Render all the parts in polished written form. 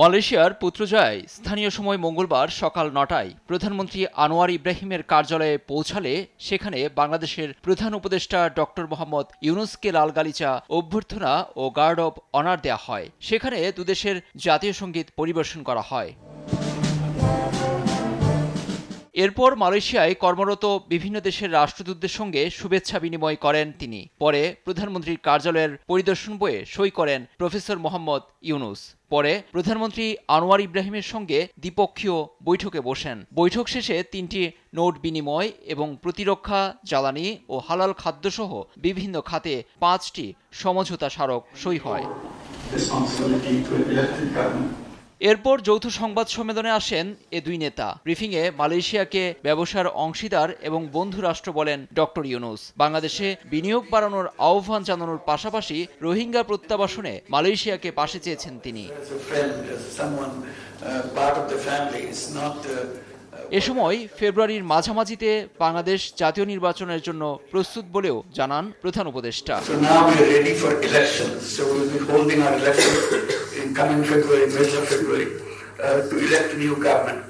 মালয়েশিয়ার পুত্রজায়ায় স্থানীয় সময় মঙ্গলবার সকাল ৯টায় প্রধানমন্ত্রী আনোয়ার ইব্রাহিমের কার্যালয়ে পৌঁছালে সেখানে বাংলাদেশের প্রধান উপদেষ্টা ডক্টর মোহাম্মদ ইউনুসকে লাল গালিচা, অভ্যর্থনা ও গার্ড অব অনার দেয়া হয়। সেখানে দুদেশের জাতীয় সঙ্গীত পরিবেশন করা হয়। এরপর মালয়েশিয়ায় কর্মরত বিভিন্ন দেশের রাষ্ট্রদূতদের সঙ্গে শুভেচ্ছা বিনিময় করেন তিনি। পরে প্রধানমন্ত্রীর কার্যালয়ের পরিদর্শন বইয়ে সই করেন প্রফেসর মোহাম্মদ ইউনুস। পরে প্রধানমন্ত্রী আনোয়ার ইব্রাহিমের সঙ্গে দ্বিপক্ষীয় বৈঠকে বসেন। বৈঠক শেষে ৩টি নোট বিনিময় এবং প্রতিরক্ষা, জ্বালানি ও হালাল খাদ্যসহ বিভিন্ন খাতে ৫টি সমঝোতা স্মারক সই হয়। এরপর যৌথ সংবাদ সম্মেলনে আসেন এ দুই নেতা। ব্রিফিংয়ে মালয়েশিয়াকে ব্যবসার অংশীদার এবং বন্ধু রাষ্ট্র বলেন ডক্টর ইউনুস। বাংলাদেশে বিনিয়োগ বাড়ানোর আহ্বান জানানোর পাশাপাশি রোহিঙ্গা প্রত্যাবাসনে মালয়েশিয়াকে পাশে চেয়েছেন তিনি। এ সময় ফেব্রুয়ারির মাঝামাঝিতে বাংলাদেশ জাতীয় নির্বাচনের জন্য প্রস্তুত বলেও জানান প্রধান উপদেষ্টা। Coming February, middle of February, to elect a new government,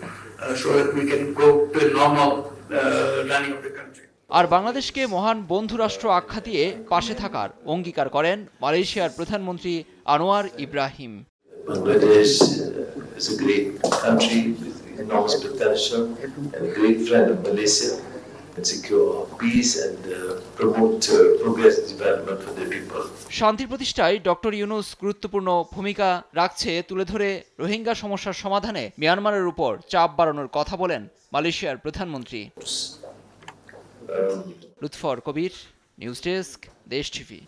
so that we can go to a normal running of the country. আর বাংলাদেশকে মহান বন্ধু রাষ্ট্র আখ্যা দিয়ে পাশে থাকার অঙ্গীকার করেন মালয়েশিয়ার প্রধানমন্ত্রী Anwar Ibrahim. Bangladesh is a great country with enormous potential and a great friend of Malaysia. Secure peace and promote progress and development for the people. শান্তি প্রতিষ্ঠায় ডক্টর ইউনুস গুরুত্বপূর্ণ ভূমিকা রাখছে তুলে ধরে রোহিঙ্গা সমস্যার সমাধানে মিয়ানমারের উপর চাপ বাড়ানোর কথা বলেন মালয়েশিয়ার প্রধানমন্ত্রী। লুৎফর কবির, নিউজ ডেস্ক, দেশ টিভি।